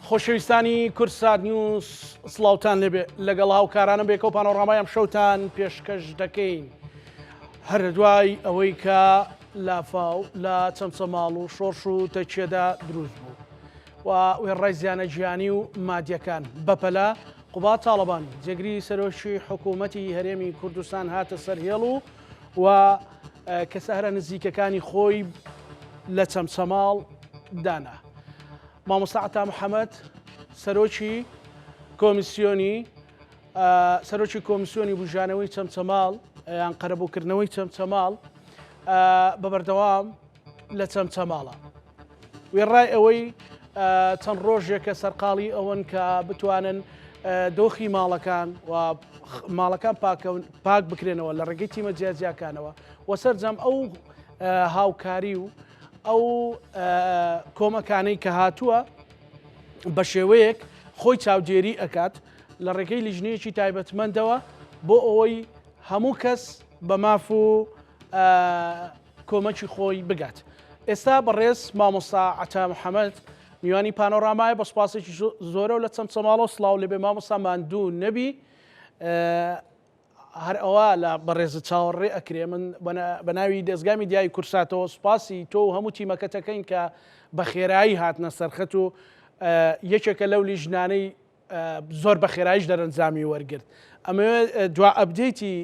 خۆشەویستانی کورسات نیوز سڵاوتان لێبێ لەگەڵ هاوکارانم بێکە و پانۆڕامایەم شەوتان پێشکەش دەکەین هەر دوای ئەوەی کە لافاو لە چەمچەماڵ و شۆڕش و تەکێدا دروست بوو و وێڕای زیانە گیانی و مادیەکان بەپەلا قوبات تاڵەبان جێگری سەرۆکی حکوومەتی هەرێمی کوردستان هاتە سەرهێڵ و کەسە هەرە نزیکەکانی خۆی لە چەمچەماڵ دانا. مامۆستا عەتا محەممەد سەرۆکی کۆمیسیۆنی بژانەوەی چەمچەماڵ یان قەرەبووکردنەوەی چەمچەماڵ بەبەردەوام لە چەمچەماڵە وێڕای ئەوەی چەند ڕۆژێکە سەرقاڵی ئەوەن کە بتوانن دۆخی ماڵەکان و ماڵەکان پاک بکرێنەوە لە ڕێگەی تیمە جیاجیاکانەوە و سەرجەم ئەو هاوکاری و ئەو کۆمەکانەی کە هاتووە بە شێوەیەک خۆی چاودێری ئەکات لە ڕێگەی لیژنەیەکی تایبەتمەندەوە بۆ ئەوەی هەموو کەس بە ماف و کۆمەکی خۆی بگات. ئێستا بەڕێز مامۆستا عەتا محەممەد میوانی پانۆڕامایە بە سوپاسێکی زۆرە و لە چەمچەماڵەوە سڵاو لێبێ مامۆستا ماندوو نەبی هەر ئەوە لە بەڕێز چاوەڕێ ئەکرێ من بە ناوی دەستگای میدیای کورساتەوە سوپاسی تۆ و هەموو تیمەکەتەکەین کە بە خێرایی هاتنە سەرخەت و یەکێکە لەو لیژنانەی زۆر بە خێراییش دەرەنجامی وەرگرت. ئەمە دوا ئەبدەیتی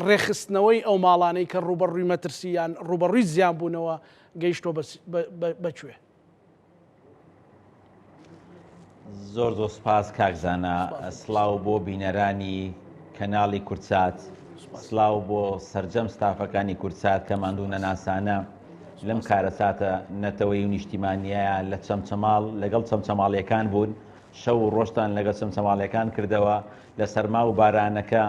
ڕێخستنەوەی ئەو ماڵانەی کە ڕوبەڕووی مەترسییان ڕوبەڕووی زیان بوونەوە گەیشتۆ بەکوێ. زۆر سوپاس کاکزانە سڵاو بۆ بینەرانی کەناڵی کورسات سڵاو بۆ سەرجەم ستافەکانی کورسات کە ماندوو نەناسانە لەم کارەساتە نەتەوەی و نیشتیمانیایە لە چەمچەماڵ لەگەڵ چەمچەماڵیەکان بوون شەو و ڕۆژتان لەگەڵ چەمچەماڵیەکان کردەوە لە سەرما و بارانەکە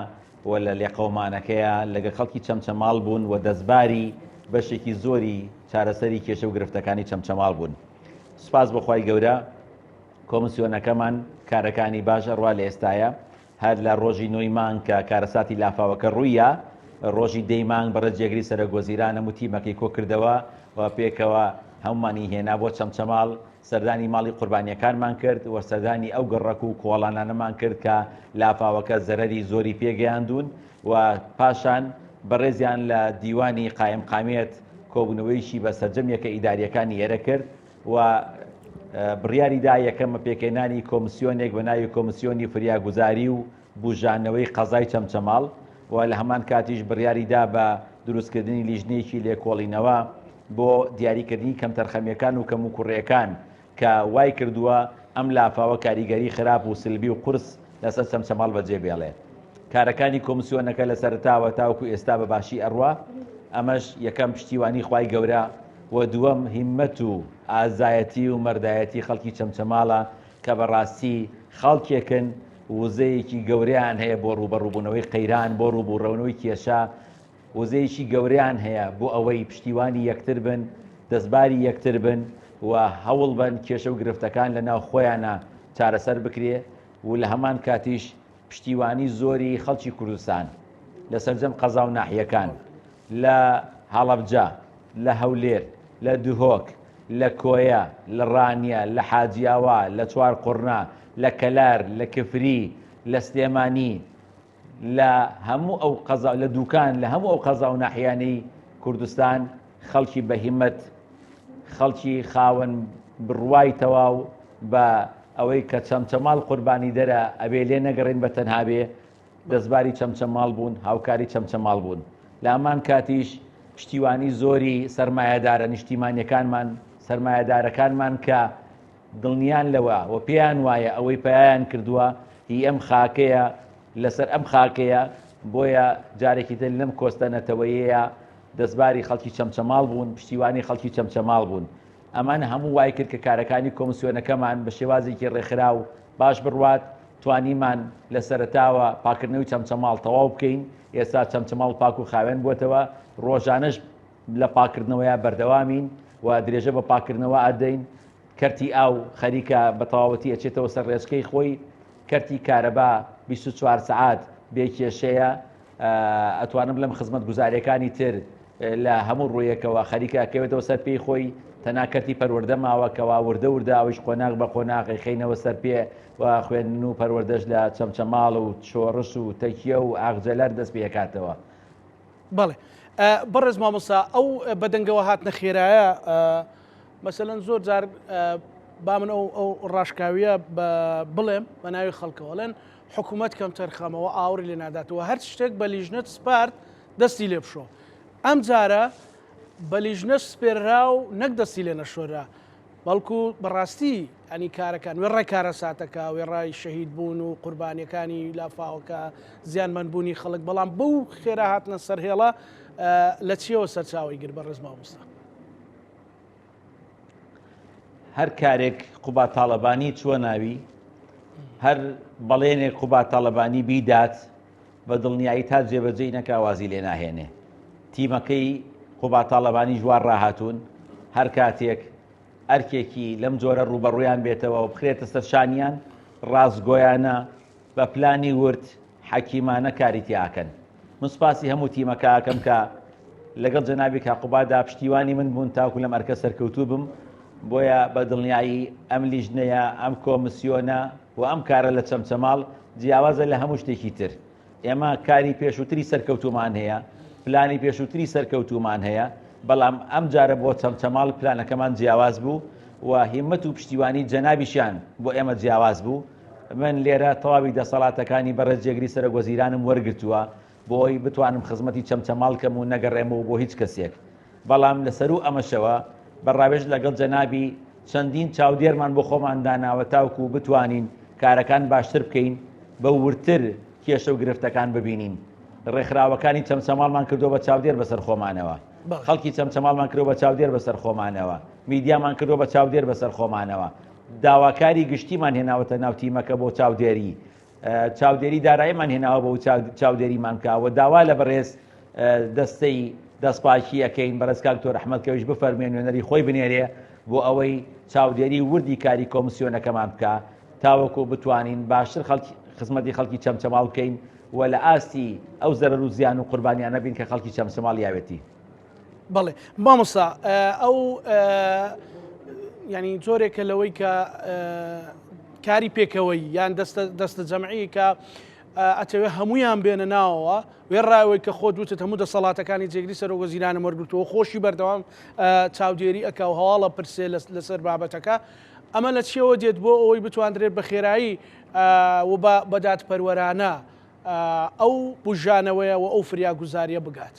و لە لێقەومانەکەیە لەگە خەڵکی چەمچەماڵ بوون و دەستباری بەشێکی زۆری چارەسەری کێشە و گرفتەکانی چەمچەماڵ بوون. سوپاس بەخوای گەورە کۆمسیۆنەکەمان کارەکانی باشە ڕوا لە ئێستاە هەر لە ڕۆژی نۆی مانگ کە کارەساتی لافاوەکە ڕوویە ڕۆژی دەی مانگ بەڕێز جێگری سەرۆکوەزیران هەموو تیمەکەی کۆ کردەوە و پێکەوە هەمومانی هێنا بۆ چەمچەماڵ سەردانی ماڵی قوربانیەکانمان کرد و سەردانی ئەو گەڕەک و کۆڵانانەمان کرد کە لافاوەکە زەرەری زۆری پێگەیاندون و پاشان بەڕێزیان لە دیوانی قایم قامێت کۆبوونەوەیشی بە سەرجەمیەکە ئیداریەکانی ئێرە کرد و بڕیاریدا یەکەمە پێکەێنانی کۆمسیۆنێک بە ناوی کۆمسیۆنی فریاگوزاری و بژانەوەی قەزای چەمچەماڵ و لە هەمان کاتیش بڕیاریدا بە دروستکردنی لیژنەیەکی لێکۆڵینەوە بۆ دیاریکردنی کەم تەرخەمیەکان و کەم و کوڕیەکان کە وای کردووە ئەم لافاوە کاریگەری خراپ و سلبی و قورس لەسەر چەمچەماڵ بەجێبێڵێ. کارەکانی کۆمسیۆنەکە لە سەرتاوە تاوەکو ئێستا بە باشی ئەڕوا ئەمەش یەکەم پشتیوانی خوای گەورە و دووەم هیممەت و ئازایەتی و مەردایەتی خەڵکی چەمچەماڵە کە بەڕاستی خەڵکێکن وزەیەکی گەورەیان هەیە بۆ ڕوبەڕووبوونەوەی قەیران بۆ ڕووبووڕەونەوەی کێشە وزەیەکی گەورەیان هەیە بۆ ئەوەی پشتیوانی یەکتر بن دەستباری یەکتر بن و هەوڵ بن کێشە و گرفتەکان لە ناو خۆیانە چارەسەر بکرێ و لە هەمان کاتیش پشتیوانی زۆری خەڵکی کوردستان لە سەرجەم قەزا و ناحیەکان لە هەڵەبجە لە هەولێر لە دوهۆک لە کۆیە لە ڕانیە لە حاجیاوا لە چوار قورنا لە کەلار لە کفری لە سلێمانی لە هەموو ئەو قەزا لە دووکان لە هەموو ئەو قەزا و ناحیانەی کوردستان خەڵکی بەهیمەت خەڵکی خاوەن بڕوای تەواو بە ئەوەی کە چەمچەماڵ قوربانی دەرە ئەبێ لێ نەگەڕێن بە تەنها بێ دەستباری چەمچەماڵ بوون هاوکاری چەمچەماڵ بوون. لە ئەمان کاتیش پشتیوانی زۆری سەرمایەدارە نیشتیمانیەکانمان سەرمایەدارەکانمان کە دڵنیان لەوە و پێیان وایە ئەوەی پەیان کردووە هی ئەم خاکەیە لەسەر ئەم خاکەیە بۆیە جارێکی تر لەم کۆستەنەتەوەیەیە دەستباری خەڵکی چەمچەماڵ بوون پشتیوانی خەڵکی چەمچەماڵ بوون. ئەمان هەموو وای کرد کە کارەکانی کۆمسیۆنەکەمان بە شێوازێکی ڕێکخرا و باش بڕوات توانیمان لە سەرتاوە پاکردنەوەی چەمچەماڵ تەواو بکەین. ئێستا چەمچەماڵ پاک و خاوێن بووەتەوە ڕۆژانەش لە پاکردنەوەیە بەردەوامین و درێژە بە پاکردنەوە ئەدەین. کەرتی ئاو خەریکە بە تەواوەتی ئەچێتەوە سەر ڕێچکەی خۆی کەرتی کارەبا 24 سعات بێکێشەیە ئەتوانم لەم خزمەت گوزاریەکانی تر لە هەموو ڕوویەکەوە خەریکە ئەکەوێتەوە سەر پێی خۆی تەناکەتی پەروەردە ماوە کەوا وردە ئەویش قۆناغ بە قۆناغی خینەوە سەر پێ و خوێندن و پەروەردەش لە چەمچەماڵ و شۆڕش و تەکیە و ئاغجەلەر دەست پێ دەکاتەوە. بەڵێ بەڕێز مامۆستا ئەو بەدەنگەوە هاتنە خێرایە مەسەلەن زۆر جار با من ئەو ڕاشکاویە بڵێم بە ناوی خەڵکەوەڵێن حکوومەت کەم تەرخەمەوە ئاوری لێ ناداتەوە هەر شتێک بە لیژنەت سپارت دەستی لێ بشۆ ئەم جارە بە لیژنە سپێررا و نەک دەستی لێ نەشۆرا بەڵکو بەڕاستی ئەنی کارەکان وێڕای کارە ساتەکە وێڕای شەهید بوون و قوربانیەکانی لافاوەکە زیانمەندبوونی خەڵک بەڵام بەو خێرا هاتنە سەرهێڵە لە چیەوە سەرچاوی گر بەڕێز مامۆستا هەر کارێک قوبا تاڵەبانی چووە ناوی هەر بەڵێنێک قوبا تاڵەبانی بیدات بە دڵنیایی تا جێبەجێی نەکاوازی لێ ناهێنێ تیمەکەی قوبا تاڵەبانی جوار ڕاهاتوون هەر کاتێک ئەرکێکی لەم جۆرە ڕوبەڕوویان بێتەوە و بخرێتە سەرشانیان ڕازگۆیانە بە پلانی ورد حەکیمانە کاری تیاکەن من سوپاسی هەموو تیمەکەکەم کە لەگەڵ جەنابی کاقوبادا پشتیوانی من بوون تاکو لەم ئەرکە سەرکەوتوو بم بۆیە بە دڵنیایی ئەم لیژنەیە ئەم کۆمسیۆنە و ئەم کارە لە چەمچەماڵ جیاوازە لە هەموو شتێکی تر ئێمە کاری پێشووتری سەرکەوتومان هەیە پلانی پێشووتری سەرکەوتومان هەیە بەڵام ئەم جارە بۆ چەمچەماڵ پلانەکەمان جیاواز بوو و هیممەت و پشتیوانی جەنابیشیان بۆ ئێمە جیاواز بوو من لێرە تەواوی دەسەڵاتەکانی بەڕێزجێگری سەرۆگوەزیرانم وەرگرتووە بۆی بتوانم خزمەتی چەمچەماڵکەم و نەگەڕێمەوە بۆ هیچ کەسێک بەڵام لەسەر و ئەمەشەوە بەڕاوێژ لەگەڵ جەنابی چەندین چاودێرمان بۆ خۆمان داناوە تاوکو و بتوانین کارەکان باشتر بکەین بە ورتر کێشە و گرفتەکان ببینین ڕێکخراوەکانی چەمچەماڵمان کردو بە چاودێر بەسەر خۆمانەوە خەڵکی چەمچەماڵمان کردو بە چاودێر بەسەر خۆمانەوە میدیامان کردو بە چاودێر بەسەر خۆمانەوە داواکاری گشتیمان هێناوەتە ناو تیمەکە بۆ چاودێری داراییمان هێناوە بۆ چاودێریمان کاوە داوا لە بەڕێز دەستەی دەستپاکی ئەەکەین بەڕێز کاکتۆر ئەحمەدکەویش بفەرمێن وێنەری خۆی بنێرێ بۆ ئەوەی چاودێری وردی کاری کۆمسیۆنەکەمان بکە تاوەکو بتوانین باشتر خزمەتی خەڵکی چەمچەماڵ بکەین و لە ئاستی ئەو زەرەر و زیان و قوربانیانە بین کە خەڵکی چەمچەماڵ یاوێتی. بەڵێ مامۆستا ئەو ینی جۆرێکە لەوەی کە کاری پێکەوەی یان دەستە جەمعی کە ئەتەوێ هەمویان بێنە ناوەوە وێڕایەوەی کە خۆ دوتت هەموو دەسەڵاتەکانی جێگری سەرۆگوەزیرانە وەرگرتووە خۆشی بەردەوام چاودێری ئەکا و هەواڵە پرسێ لەسەر بابەتەکە ئەمە لە چیەوە دێت بۆ ئەوەی بتواندرێت بە خێرایی و بەدات پەروەرانە ئەو بژانەوەیە و ئەو فریاگوزاریە بگات.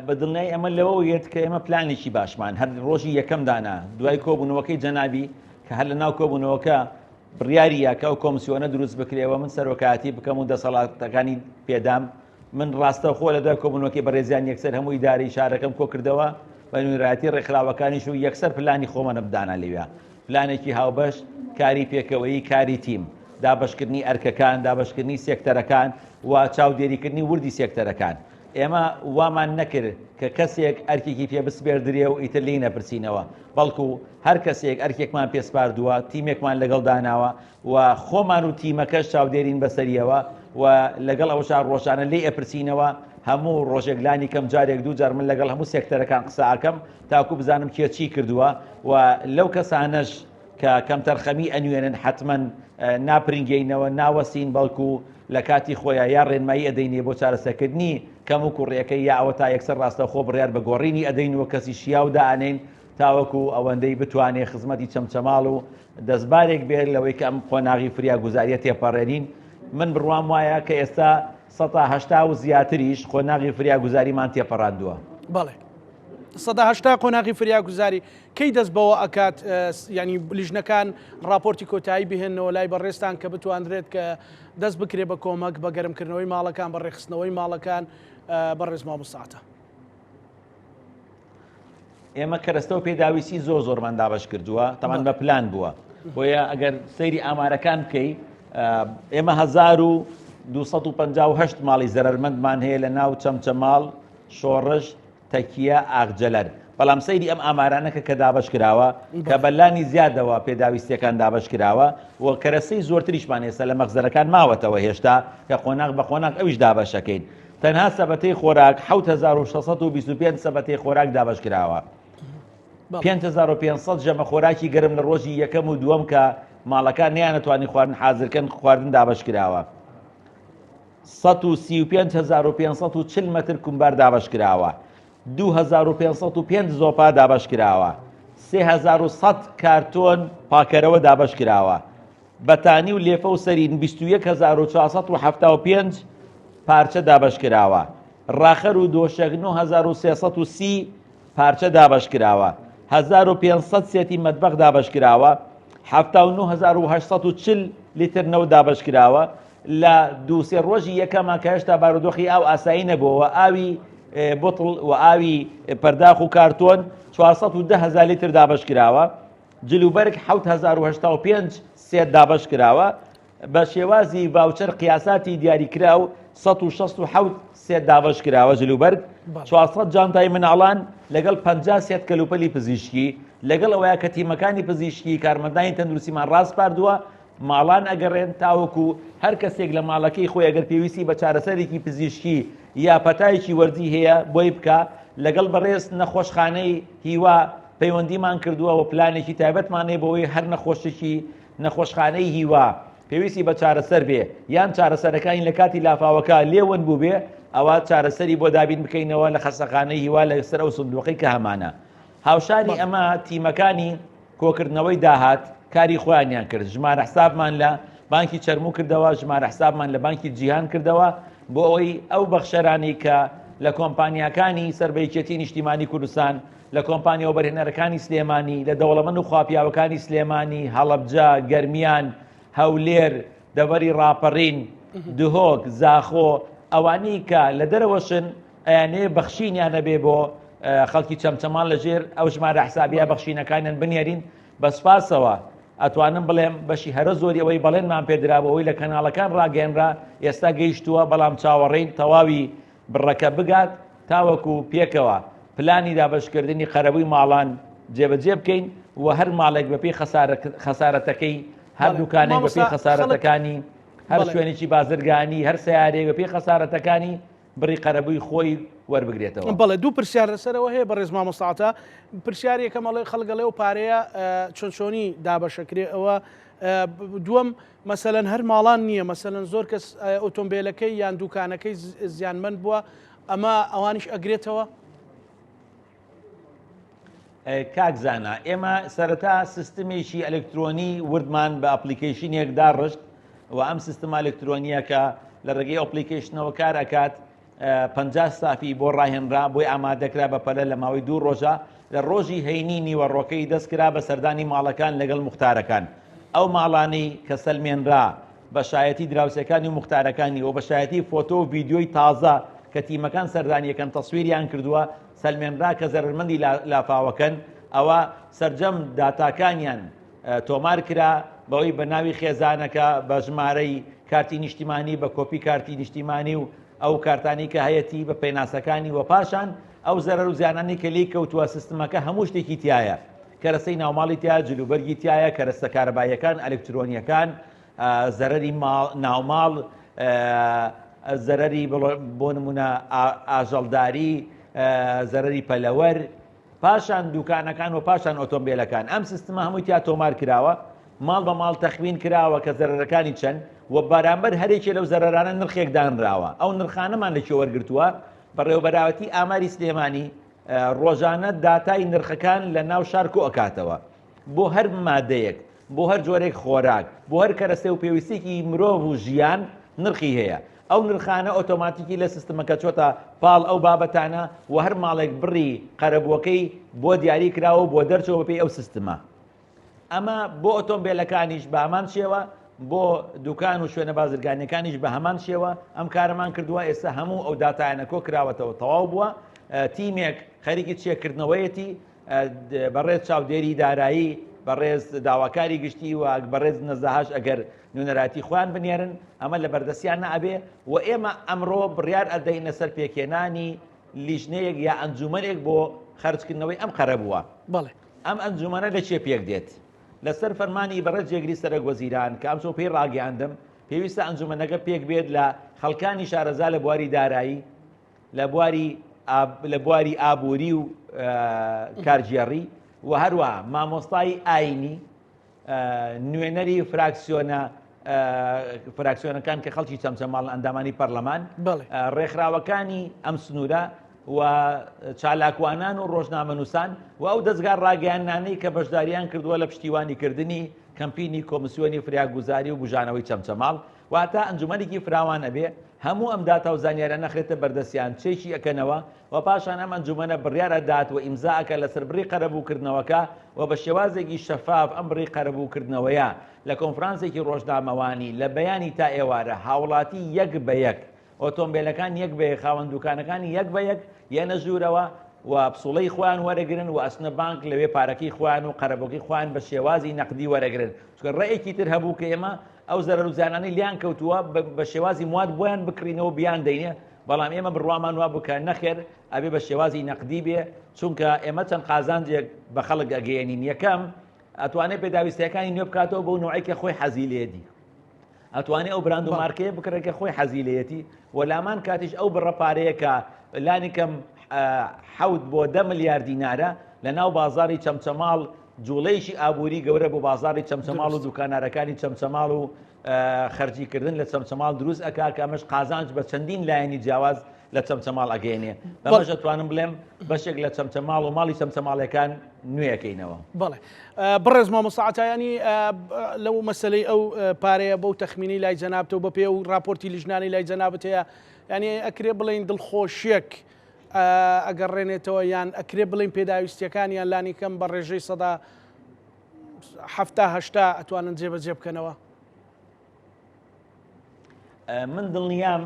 بەدڵنیای ئەمە لەوە یێت کە ئێمە پلانێکی باشمان هەر ڕۆژی یەکەم دانا دوای کۆبوونەوەکەی جەنابی کە هەر لە ناو کۆبوونەوەکە بڕیاریەکە و کۆمسیۆنە دروست بکرێەوە من سەرۆکاتی بکەم و دەسەڵاتەکانی پێدام من ڕاستەخۆ لە دوای کۆبوونەوەکی بەڕێزیان یەکسەر هەمووی داری شارەکەم کۆ کردەوە بە نوێنەراتی ڕێکخراوەکانیش و یەکسەر پلانی خۆمەنە بدانا لێوە پلانێکی هاوبەش کاری پێکەوەی کاری تیم دابەشکردنی ئەرکەکان دابەشکردنی سێکتەرەکان و چاودێریکردنی وردی سێکتەرەکان ئێمە وامان نەکرد کە کەسێک ئەرکێکی پێ بسپێردرێ و ئیتر لی نەپرسینەوە بەڵکو هەر کەسێک ئەرکێکمان پێسپاردووە تیمێکمان لەگەڵ داناوە و خۆمان و تیمەکەش چاودێرین بەسەریەوە و لەگەڵ ئەوەش ڕۆژانە لێ ئەپرسینەوە هەموو ڕۆژێکلانی کەم جارێک دوو جار من لەگەڵ هەموو سێکتەرەکان قسەکەم تاکو بزانم کێ چی کردووە و لەو کەسانەش کە کەم تەرخەمی ئەنوێنن حتمما ناپرنگێنەوە ناوەسین بەڵکو لە کاتی خۆیان یا ڕێنمایی ئەدەینێ بۆ چارەسەرکردنی کەم و کوڕیەکەی یا ئەوە تا یەکسەر ڕاستە خۆ بڕیار بە گۆڕینی ئەدەینەوە کەسی شیاو دائنین تاوەکو ئەوەندەی بتوانێت خزمەتی چەمچەماڵ و دەستبارێک بێت لەوەی کە ئەم قۆناغی فریاگوزاریە تێپەڕێنین من بڕوام وایە کە ئێستا 180 و زیاتریش قۆناغی فریاگوزاریمان تێپەڕاندووە. بەڵێ 180 قۆناغی فریاگوزاری کەی دەست بەوە ئەکات ینی لیژنەکان راپۆرتی کۆتایی بهێنەوە لای بەڕێستان کە بتواندرێت کە دەست بکرێ بە کۆمەک بە گەرمکردنەوەی ماڵەکان بە ڕێخستنەوەی ماڵەکان بەڕێز مامۆستا. ئێمە کەرەستە و پێداویستی زۆرمان دابش کردووە تەمان بە پلان بووە بۆیە ئەگەر سەیری ئامارەکان بکەی ئێمە 1258 ماڵی زەرمەندمان هەیە لە ناو چەمچەماڵ شۆڕش تەکیە ئاغجەلەر بەڵام سەیری ئەم ئامارانەکە کە دابش کراوە کە بەلانی زیادەوە پێداویستیەکان دابش کراوە و کەرەسەی زۆرتریشمان ێستا لە مەخزەرەکان ماوەتەوە هێشتا کە قۆناغ بە قۆناغ ئەویش دابەشەکەین تەنها سەبەتەی خۆراک 1625 سەبەتەی خۆراک دابەشکراوە. 5500 ژەمە خۆراکی گەرم لە ڕۆژی یەکەم و دووەم کە ماڵەکان نیانەتوانی خواردن حازرکەن خواردن دابەشکراوە. 135540 مەتر کومبار دابەشکراوە. 2505 زۆپا دابەشکراوە. 3100 کارتۆن پاکەرەوە دابەشکراوە. بەتانی و لێفە و سەرین 21475 پارچە دابەشکراوە. ڕاخەر و دۆشەک 9330 پارچە دابەشکراوە. 1500 سێتی مەتبەخ دابەشکراوە. 79840 لیتر نەوت دابەشکراوە. لە دووسێ ڕۆژی یەکەمە کە هێشتا بارودۆخی ئاو ئاسایی نەبووەوە، ئاوی بوتڵ و ئاوی پەرداخ و کارتۆن 410,000 لیتر دابەشکراوە. جلوبەرگ 7085 سێت دابەشکراوە. بە شێوازی ڤاوچەر قیاساتی دیاریکرا و 167 سێت دابەشکراوە. جلوبەرگ 400 جانتای مناڵان لەگەڵ 50 سێت کەلوپەلی پزیشکی، لەگەڵ ئەوەیە کە تیمەکانی پزیشکی کارمەندانی تەندروستیمان ڕاست پاردووە ماڵان ئەگەڕێن تاوەکو هەر کەسێک لە ماڵەکەی خۆی ئەگەر پێویستی بە چارەسەرێکی پزیشکی یا پەتایەکی وەرزی هەیە بۆی بکە، لەگەڵ بەڕێز نەخۆشخانەی هیوا پەیوەندیمان کردووە و پلانێکی تایبەتمانەیە بۆەوەی هەر نەخۆشێکی نەخۆشخانەی هیوا پێویستی بە چارەسەر بێ یان چارەسەرەکانی لە کاتی لافاوەکە لێوەن بوو بێ، ئەوە چارەسەری بۆ دابین بکەینەوە لە خەستەخانەی هیوا لەسەر ئەو سندوقەی کە هەمانە. هاوشانی ئەمە تیمەکانی کۆکردنەوەی داهات کاری خۆیانیان کرد. ژمارە حسابمان لە بانکی چەرموو کردەوە، ژمارە حسابمان لە بانکی جیهان کردەوە بۆ ئەوەی ئەو بەخشەرانی کە لە کۆمپانیاکانی سەربەیەکێتی نیشتیمانی کوردستان، لە کۆمپانیا و بەرهێنەرەکانی سلێمانی، لە دەوڵەمەند و خواپیاوەکانی سلێمانی، هەڵەبجە، گەرمیان، هەولێر، دەوەری ڕاپەڕین، دهۆک، زاخۆ، ئەوانەی کە لە دەرەوەشن ئەیانەیە بەخشینیانە بێ بۆ خەڵکی چەمچەمان لەژێر ئەو ژمارە حسابیە بەخشینەکانیان بنێرین. بە سپاسەوە ئەتوانم بڵێم بەشی هەرە زۆری ئەوەی بەڵێنمان پێدرابەوەی لە کەناڵەکان ڕاگەێنرا ئێستا گەیشتووە، بەڵام چاوەڕێین تەواوی بڕەکە بگات تاوەکو پێکەوە پلانی دابەشکردنی خەرەبووی ماڵان جێبەجێ بکەین و هەر ماڵێک بەپێی خەسارەتەکەی، هەر دوکانێک بەپێی خەسارەتەکانی، هەر شوێنێکی بازرگانی، هەر سیارێک بەپێی خەسارەتەکانی بڕی قەرەبووی خۆی وەربگرێتەوە. بەڵێ دوو پرسیار لەسەرەوە هەیە بەڕێز مامۆستاعاتە. پرسیارێکە مەڵێ خەڵگەڵێ و پارەیە چۆنچۆنی دابەشەکرێ ئەوە دووەم مەسەلەن هەر ماڵان نییە، مەسەلەن زۆر کەس ئۆتۆمبیلەکەی یان دوکانەکەی زیانمەند بووە، ئەمە ئەوانیش ئەگرێتەوە؟ کاکزانە ئێمە سەرەتا سیستمێکی ئەلکترۆنی وردمان بە ئەپلیکیشنێک داڕشت و ئەم سیستم ئەلکترۆنیە کە لە ڕێگەی ئەپلیکیشنەوە کار ئەکات 50 سافی بۆ ڕاهێنرا بۆی ئامادەکرا بەپەلە لە ماوەی 2 ڕۆژە لە ڕۆژی هەینی نیوەڕۆکەی دەستکرا بە سەردانی ماڵەکان لەگەڵ مختارەکان. ئەو ماڵانەی کە سەلمێنرا بە شایەتی دراوسەکانی و مختارەکانی و بە شایەتی فۆتۆ و ڤیدیۆی تازە کە تیمەکان سەردانیەکەن تەسویریان کردووە سەلمێنرا کە زەرمەندی لافاوەکەن، ئەوە سەرجەم داتاکانیان تۆمار کرا بەوەی بە ناوی خێزانەکە بە ژمارەی کارتی نیشتیمانی بە کۆپی کارتی نیشتیمانی و ئەو کارتانی کە هەیەی بە پێناسەکانی و پاشان ئەو زەرەر و زیانانی کە لی کەوتووە سیستمەکە هەموو شتێکی تایە، کەرەسەی ناوماڵی تایە، جلوبەرگی تایە، کەرەستە کارەباییەکان، ئەلکترۆنیەکان، زەرەری ناوماڵ، زەرەری بۆ نمونە ئاژەڵداری، زەرەری پەلەوەر، پاشان دوکانەکان و پاشان ئۆتۆمبیلەکان. ئەم سیستمە هەمووی تیا تۆمار کراوە، ماڵ بە ماڵ تەخمین کراوە کە زەرەرەکانی چەند و بەرامبەر هەرێکی لەو زەرەرانە نرخێک دانراوە. ئەو نرخانەمان لەکوێ وەرگرتووە؟ بەڕێوەبەراوەتی ئاماری سلێمانی ڕۆژانە داتای نرخەکان لە ناو شار کۆ ئەکاتەوە بۆ هەر مادەیەک، بۆ هەر جۆرێک خۆراک، بۆ هەر کەرەسێ و پێویستێکی مرۆڤ و ژیان نرخی هەیە. ئەو نرخانە ئۆتۆماتیکی لە سیستمەکە چۆتە پاڵ ئەو بابەتانە و هەر ماڵێک بڕی قەرەبووەکەی بۆ دیاری کراوە بۆ دەرچەوە بەپێی ئەو سیستمە. ئەمە بۆ ئۆتۆمبیلەکانیش بە هەمان شێوە، بۆ دوکان و شوێنە بازرگانیەکانیش بە هەمان شێوە ئەم کارەمان کردووە. ئێستا هەموو ئەو داتایانە کۆ کراوەتەوە، تەواو بووە. تیمێک خەریکی چێکردنەوەیەتی بەڕێز چاودێری دارایی، بەڕێز داواکاری گشتی و بەڕێز نەزەهاش ئەگەر نوێنەراتی خۆیان بنێرن ئەمە لە بەردەستیان نەبێ و ئێمە ئەمڕۆ بڕیار ئەدەینە سەر پێکێنانی لیژنەیەک یا ئەنجومەنێک بۆ خەرجکردنەوەی ئەم قەرەبووە. بەڵێ ئەم ئەنجومەنە لە چێ پێک دێت؟ لەسەر فەرمانی بەڕێز جێگری سەرۆک وەزیران کە ئەمسۆ پێی ڕاگەیاندم پێویستە ئەنجومەنەکە پێک بێت لە خەڵکانی شارەزا لە بواری دارایی، لە بواری ئابووری و کارژێڕی و هەروەها مامۆستای ئاینی، نوێنەری فراکسیۆنەکان کە خەڵکی چەمچەماڵ ئەندامانی پەرلەمان، ڕێکخراوەکانی ئەم سنوورە و چالاکوانان و ڕۆژنامەنووسان و ئەو دەستگار ڕاگەیاندانەی کە بەشداریان کردووە لە پشتیوانیکردنی کەمپینی کۆمسیۆنی فریاگوزاری و بژانەوەی چەمچەماڵ، واتە ئەنجومەنێکی فراوان ئەبێ هەموو ئەم داتا و زانیارە نەخرێتە بەردەستیان چێکی ئەکەنەوە و پاشان ئەم ئەنجومەنە بڕیارە دات و ئیمزاکە لەسەر بڕی قەرەبووکردنەوەکە و بە شێوازێکی شەفاف ئەم بڕی قەرەبووکردنەوەیە لە کۆنفرانسێکی ڕۆژنامەوانی لە بەیانی تا ئێوارە هاوڵاتی یەک بە یەک ئۆتۆمبیلەکان یەک بە یەک، خاوەندوکانەکانی یەک بە یەک یەنە ژوورەوە و پسوڵەی خۆیان وەرەگرن و ئەسنە بانک لەوێ پارەکەی خۆیان و قەرەبۆکی خۆیان بە شێوازی نەقدی وەرەگرن. چونکە ڕێیەکی تر هەبوو کە ئێمە ئەو زەرەر و زیانانەی لیان کەوتووە بە شێوازی مواد بۆیان بکڕینەوە بیان دەینێ، بەڵام ئێمە بڕوامان وا بکە نەخێر ئەبێ بە شێوازی نەقدی بێ، چونکە ئێمە چەند قازانجێک بە خەڵک ئەگەیەنین. یەکەم ئەتوانێت پێداویستەکانی نوێ بکاتەوە بۆ نوعیکە خۆی حەزی لێدی، ئەتوانێت ئەو براند و مارکەیە بکڕێکە خۆی حەزی لێتی و لامان کاتیش ئەو بڕەپارەیە کە لانی کەم 7 بۆ 10 ملیار دینارە لە ناو بازاری چەمچەماڵ جوڵەیەکی ئابووری گەورە بۆ بازاری چەمچەماڵ و دوکانارەکانی چەمچەماڵ و خەرجیکردن لە چەمچەماڵ دروست ئەکا کە ئەمەش قازانج بە چەندین لایەنی جیاواز لە چەمچەماڵ ئەگەێنێ. بەمەش ئەتوانم بڵێم بەشێک لە چەمچەماڵ و ماڵی چەمچەماڵەکان نوێیەکەینەوە. بەڵێ بڕێز مامۆستاعاتایانی لەو مەسلەی ئەو پارەیە بەو تەخمینی لای جەنابتەوە بە پێ و راپۆرتی لیژنانی لای جەنابەت هەیە، ینی ئەکرێ بڵین دڵخۆشیەک ئەگەڕێنێتەوە یان ئەکرێ بڵین پێداویستیەکانیان لانی کەم بە ڕێژەی سەدا 70-80 ئەتوانن جێبەجێ بکەنەوە؟ من دڵنیام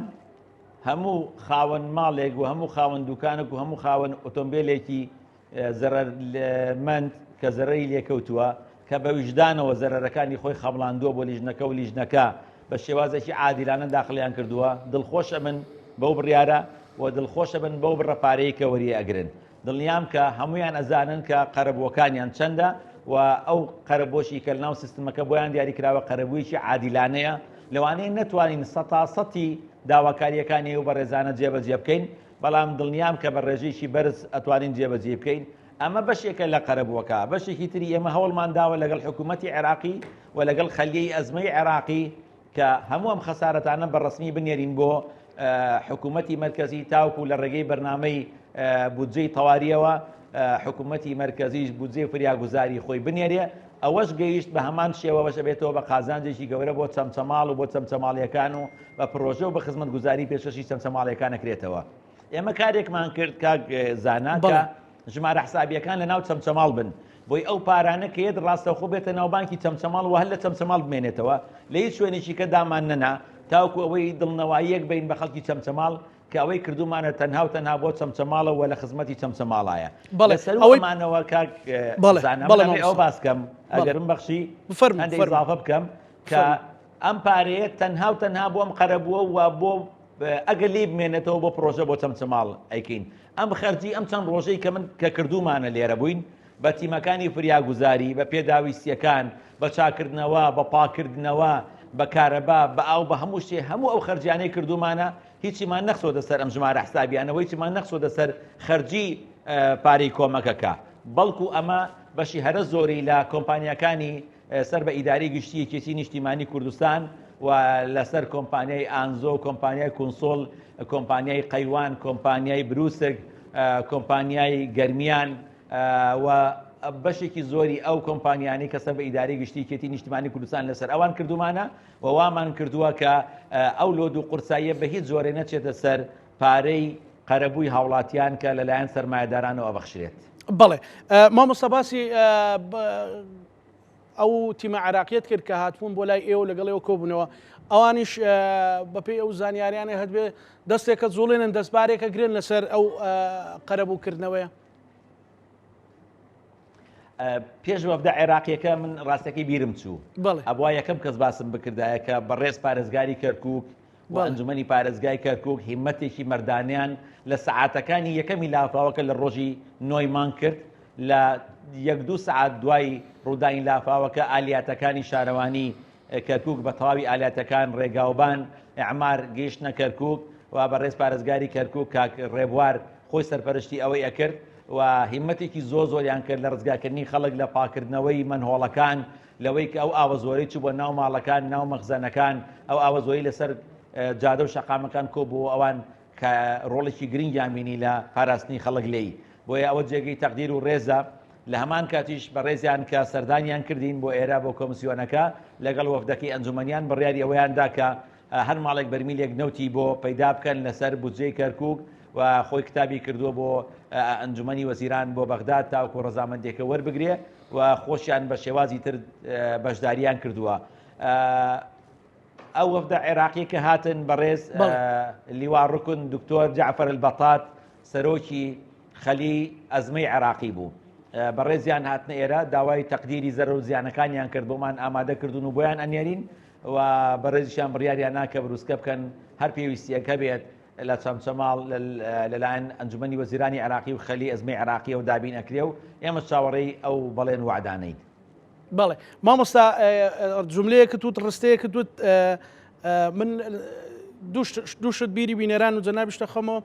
هەموو خاوەن ماڵێک و هەموو خاوەن دوکانێک و هەموو خاوەن ئۆتۆمبیلێکی زەرەرمەند کە زەرەری لێکەوتووە کە بە ویژدانەوە زەرەرەکانی خۆی خەبڵاندووە بۆ لیژنەکە و لیژنەکە بە شێوازێکی عادیلانە داخلیان کردووە، دڵخۆشە من بەو بڕیارە و دڵخۆشە بن بەو بڕەپارەیە کە وەری ئەگرن. دڵنیام کە هەمویان ئەزانن کە قەرەبووەکانیان چەندە و ئەو قەرەبۆشی کە ناو سیستمەکە بۆیان دیاریکراوە قەرەبوویکی عادیلانەیە، لەوانەیە نەتوانین سەتی داواکاریەکانی و بەڕێزانە جێبەجێ بکەین، بەڵام دڵنیام کە بە ڕێژەیەکی بەرز ئەتوانین جێبەجێ بکەین. ئەمە بەشێکە لە قەرەبووەکە. بەشێکی تری ئێمە هەوڵمان داوە لەگەڵ حکوومەتی عێراقی و لەگەڵ خەلیەی ئەزمەی عێراقی کە هەموو ئەم خەسارەتانە بەڕەسمی بنێرین بۆ حکوومەتی مرکزی تاوکو لە ڕێگەی بەرنامەی بودجەی تەواریەوە حکوومەتی مرکزیش بودجەی فریاگوزاری خۆی بنێرێ، ئەوەش گەیشت بە هەمان شێوە بەشە بێتەوە بە قازانجێکی گەورە بۆ چەمچەماڵ و بۆ چەمچەماڵیەکان و بە پرۆژە و بە خزمەت گوزاری پێشەشی چەمچەماڵیەکان ئەکرێتەوە. ئێمە کارێکمان کرد کاک زانا کە ژمارە حسابیەکان لە ناو چەمچەماڵ بن، بۆی ئەو پارانە کە یەت ڕاستەوخۆ بێتە ناوبانکی چەمچەماڵ و هەر لە چەمچەماڵ بمێنێتەوە لە هیچ شوێنێکی کە دامان نەنا، تاوکو ئەوەی دڵنەواییەک بین بە خەڵکی چەمچەماڵ کە ئەوەی کردومانە تەنها و تەنها بۆ چەمچەماڵەوە لە خزمەتی چەمچەماڵایە. لەسەر ئەوەمانەوە کاک زانا ئەو باسکەم ئەگەرم بەخشی هەندێک ئیضافە بکەم کە ئەم پارەیە تەنها و تەنها بۆ ئەم قەرەبووە و بۆ ئەگەر لێ بمێنێتەوە بۆ پرۆژە بۆ چەمچەماڵ ئەیکەین. ئەم خەرجی ئەم چەند ڕۆژەی کە من کە کردومانە لێرە بووین بە تیمەکانی فریاگوزاری، بە پێداویستیەکان، بە چاکردنەوە، بە پاکردنەوە، بە کارەبا، بە ئاو، بە هەموو شتێ هەموو ئەو خەرجیانەی کردومانە هیچیمان نەخسۆدە سەر ئەم ژمارە حسابیانەوە، هیچیمان نەخسۆدە سەر خەرجی پارەی کۆمەکەکە، بەڵکو ئەمە بەشی هەرە زۆری لە کۆمپانیەکانی سەر بە ئیداری گشتی یەکێتی نیشتیمانی کوردستان و لەسەر کۆمپانیای ئانزۆ، کۆمپانیای کونسۆڵ، کۆمپانیای قەیوان، کۆمپانیای بروسک، کۆمپانیای گەرمیان و بەشێکی زۆری ئەو کۆمپانیانی کە سەر بە ئیداری گشتی یەکێتی نیشتیمانی کوردستان لەسەر ئەوان کردومانە و وامان کردووە کە ئەو لۆد و قورساییە بە هیچ زۆرێ نەچێتە سەر پارەی قەرەبووی هاوڵاتیان کە لەلایەن سەرمایەدارانەوە بەخشرێت. بەڵێ مامۆستا باسی ئەو تیمە عێراقیەت کرد کە هاتبوون بۆ لای ئێوە لەگەڵ ئێوە کۆبوونەوە، ئەوانیش بەپێی ئەو زانیاریانە هەتبێ دەستێکە زوڵێنن دەستبارێکە گرن لەسەر ئەو قەرەبووکردنەوەیە. پێش وەفدە عێراقیەکە من ڕاستەکەی بیرم چوو، ئەبوا یەکەم کەس باسم بکردایە کە بەڕێز پارێزگاری کەرکووک و ئەنجومەنی پارێزگای کەرکووک هیمەتێکی مەردانیان لە سەعاتەکانی یەکەمی لافاوەکە لە ڕۆژی نۆیمان کرد لە 1-2 سەعات دوای ڕوودانی لافاوەکە ئالیاتەکانی شارەوانی کەرکووک بە تەواوی ئالاتەکان ڕێگاوبان ئەعمار گەیشتنە کەرکووک و بەڕێز پارێزگاری کەرکووک کاک ڕێبوار خۆی سەرپەرشتی ئەوەی ئەکرد و هیمەتێکی زۆریان کرد لە ڕزگاکردنی خەڵک لە پاکردنەوەی منهۆڵەکان لەوەی کە ئەو ئاوە زۆرەی چوو بۆ ناو ماڵەکان ناو مەخزەنەکان ئەو ئاوە زۆری لەسەر جادە و شەقامەکان کۆبوو ئەوان کە ڕۆڵێکی گرنگیان بینی لە پاراستنی خەڵک لێی بۆیە ئەوە جێگەی تەقدیر و ڕێزە لە هەمان کاتیش بە ڕێزیان کە سەردانیان کردین بۆ ئێرە بۆ کۆمسیۆنەکە لەگەڵ وەفدەکەی ئەنجومەنیان بڕیاری ئەوەیاندا کە هەر ماڵێک بەرمیلێک نەوتی بۆ پەیدا بکەن لەسەر بودجەی کەرکووک و خۆی کتابی کردووە بۆ ئەنجومەنی وەزیران بۆ بەغداد تاوەکو ڕەزامەندێکە وەربگرێ و خۆشیان بە شێوازی تر بەشداریان کردووە. ئەو وەفدە عێراقی کە هاتن بەڕێز لیوا ڕکن دکتۆر جعفەر البەطات سەرۆکی خەلی ئەزمەی عێراقی بوو. بەڕێزیان هاتنە ئێرە داوای تەقدیری زەرەر و زیانەکانیان کرد بۆمان ئامادە کردوون و بۆیان ئەنێرین و بەڕێزیشان بڕیاریان ناکە بروسکە بکەن هەر پێویستیەکە بێت لە چەمچەماڵ لەلایەن ئەنجومەنی وەزیرانی عێراقی و خەلی ئەزمەی عێراقی و دابین ئەکرێ و ئێمە چاوەڕێی ئەو بەڵێن وعدانەین. بەڵێ مامۆستا جملەیەکە توت ڕستەیەکە توت من دووشت بیری بینەران و جەنابشتە خەمەوە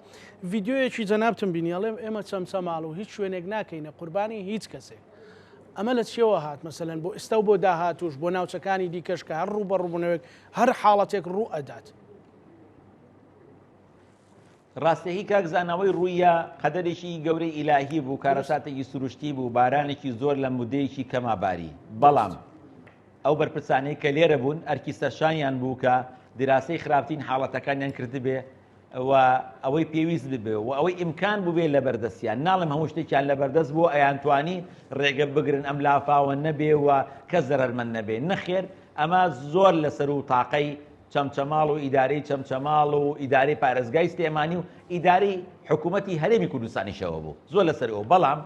ڤیددیۆیەکی جەنابتم بینی ئەڵێم ئێمە چەمچەماڵ و هیچ شوێنێک ناکەینە قوربانی هیچ کەسێک ئەمە لە چێوە هات مەسەلەن بۆ ئێستا و بۆ داهاتوش بۆ ناوچەکانی دیکەش کە هەر ڕوو بە ڕووبوونەوەک هەر حاڵەتێک ڕوو ئەدات. ڕاستەهی کاکزانەوەی ڕوویە قەدەرێکی گەورەی ئیلاهی بوو کارەساتێکی سروشتی بوو بارانێکی زۆر لە مودەیەکی کەماباری بەڵام ئەو بەرپرسانەی کە لێرە بوون ئەرکی سەرشانیان بوو کە دراسی خراپترین حاڵەتەکانیان کردبێ و ئەوەی پێویست ببێ و ئەوەی ئیمکان بووبێ لە بەردەستیان ناڵم هەموو شتێکیان لە بەردەست بوو ئەیانتوانی ڕێگە بگرن ئەم لافاوە نەبێ و کە زەرەرمەند نەبێ نەخێر ئەمە زۆر لەسەر و تاقەی چەمچەماڵ و ئیدارەی چەمچەماڵ و ئیدارەی پارێزگای سلێمانی و ئیدارەی حکوومەتی هەرێمی کوردستانیشەوە بوو زۆر لەسەرەوە بەڵام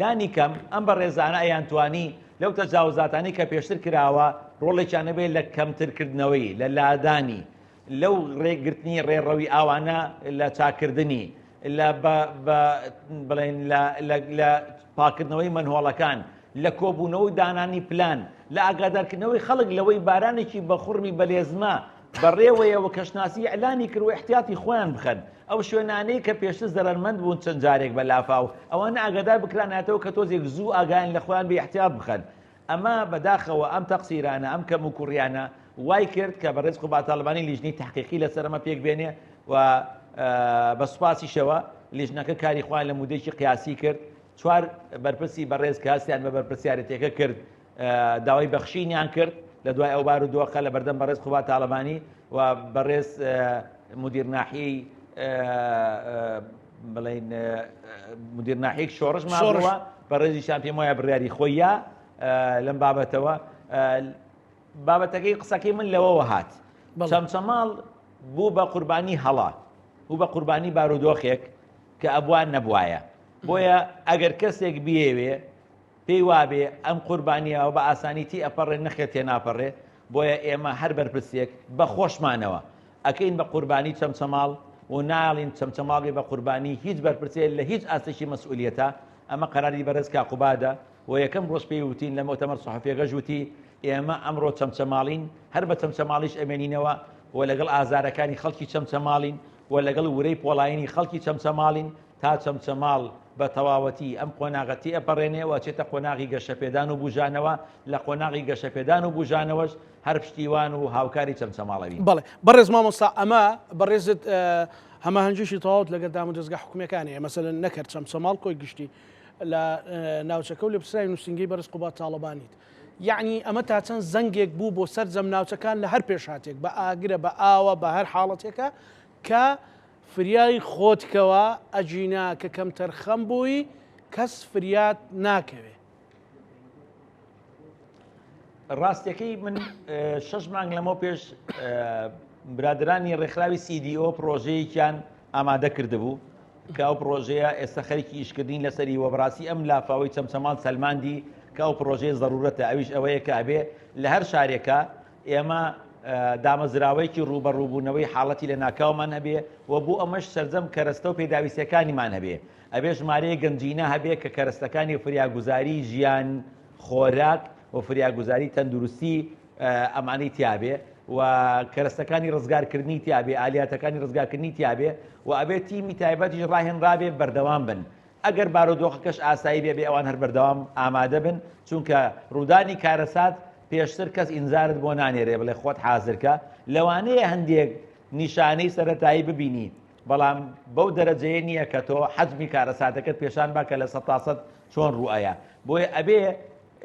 لانی کەم ئەم بە ڕێزانە ئەیانتوانی لەو تەجاوزاتانی کە پێشتر کراوە ڕۆڵێکیان نەبێت لە کەمترکردنەوەی لە لادانی لەو ڕێگرتنی ڕێڕەوی ئاوانە لە چاکردنی بڵێن لە پاکردنەوەی منهۆڵەکان لە کۆبوونەوەی دانانی پلان لە ئاگادارکردنەوەی خەڵک لەوەی بارانێکی بە خوڕمی بەلێزمە بەڕێوەیەوە کەشناسی ئەلانی کرد و احتیاتی خۆیان بخەن ئەو شوێنانەی کە پێشتر زەرمەند بوون چەند جارێک بە لافاو ئەوانە ئاگادار بکرانێتەوە کە تۆزێک زوو ئاگایان لە خۆیان بە احتیات بخەن ئەمە بەداخەوە ئەم تەقسیرانە ئەم کەم و کوڕیانە وای کرد کە بەڕێز قوبا تاڵبانی لیژنەی تحقیقی لەسەر ئەمە پێک بێنێ و بە سوپاسیشەوە لیژنەکە کاری خۆیان لە مودەیەکی قیاسی کرد چوار بەرپرسی بەڕێز کە هەستیان بە بەرپرسیارەتێکە کرد داوای بەخشینیان کرد لە دوای ئەو بار و دۆخە لە بەردەم بەڕێز قوبا تاڵبانی و بەڕێز مدیر ناحیەی بڵین مدیر ناحیەک شۆڕش ماوە بەڕێزیشان پێم وایە بڕیاری خۆیە لەم بابەتەوە بابەتەکەی قسەکەی من لەوەوە هات چەمچەماڵ بوو بە قوربانی هەڵا بوو بە قوربانی بارودۆخێک کە ئەبوان نەبوایە بۆیە ئەگەر کەسێک بێوێ پێی وابێ ئەم قوربانیەوە بە ئاسانیتی ئەپەڕێ نەخێت تێناپەڕێ بۆیە ئێمە هەر بەرپرسێک بە خۆشمانەوە ئەکەین بە قوربانی چەمچەماڵ و ناڵین چەمچەماڵی بە قوربانی هیچ بەرپرسێک لە هیچ ئاستێکی مەسئولیەتە ئەمە قەراری بەڕێز کاقوبادە و یەکەم ڕۆژ پێی وتین لە مؤتەمەر سەحەفیەکەش وتی ئێمە ئەمڕۆ چەمچەماڵین هەر بە چەمچەماڵیش ئەمێنینەوە و لەگەڵ ئازارەکانی خەڵکی چەمچەماڵین و لەگەڵ ورەی پۆڵاینی خەڵکی چەمچەماڵین تا چەمچەماڵ بە تەواوەتی ئەم قۆناغەتی ئەپەڕێنێەوە چێتە قۆناغی گەشەپێدان و بوژانەوە لە قۆناغی گەشەپێدان و بوژانەوەش هەر پشتیوان و هاوکاری چەمچەماڵەوی بەڵێ بەڕێز مامۆستا ئەمە بەڕێزت هەمە هەنجشی تەواوت لەگەڵ دام و دەستگا حکوومەکانی مەسەلەن نەکرد چەمچەماڵ کۆی گشتی لە ناوچەکە و لە پرسای نووسنگی بەڕێز قوبا تاڵبانیت یعنی ئەمە تا چەند زەنگێک بوو بۆ سەر جەم ناوچەکان لە هەر پێشهاتێک بە ئاگرە بە ئاوە بە هەر حاڵەتێکە کە فریای خۆتکەوە ئەجینا کە کەم تەرخەم بووی کەس فریات ناکەوێ ڕاستیەکەی من 6 مانگ لەمەوە پێش برادرانی ڕێکخراوی CDO پرۆژەیەکیان ئامادە کردبوو کە ئەو پرۆژەیە ئێستا خەریکی ئیشکردین لەسەری وەبڕاستی ئەم لافاوەی چەمچەماڵ سەلماندی کە ئەو پرۆژەیە ضرورەتە ئەویش ئەوەیە کە ئەبێ لە هەر شارێکە ئێمە دامەزراوەیەکی ڕوبەڕووبوونەوەی حاڵەتی لە ناکاومان هەبێ و بوو ئەمەش سەرجەم کەرەستە و پێداویستەکانیمان هەبێ ئەبێ ژمارەیە گەنجینە هەبێ کە کەرەستەکانی فریاگوزاری ژیان خۆراک و فریاگوزاری تەندروستی ئەمانەی تیاابێ و کەرەستەکانی ڕزگارکردنی تیاابێ ئالیاتەکانی ڕزگارکردنی تیاابێ و ئەبێت تیمی تایبەتیش ڕاهێنرابێ بەردەوام بن ئەگەر بارودۆخەکەش ئاسایی بێ ئەوان هەر بەردەوام ئامادە بن چونکە ڕوودانی کارەسات پێشتر کەس ئینزارت بۆ نانێرێ بڵێ خۆت حازرکە لەوانەیە هەندێک نیشانەی سەرەتایی ببینی بەڵام بەو دەرەجەیە نییە کە تۆ حەجمی کارەساتەکەت پێشان باکە لە 100 چۆن ڕوئایە بۆیە ئەبێ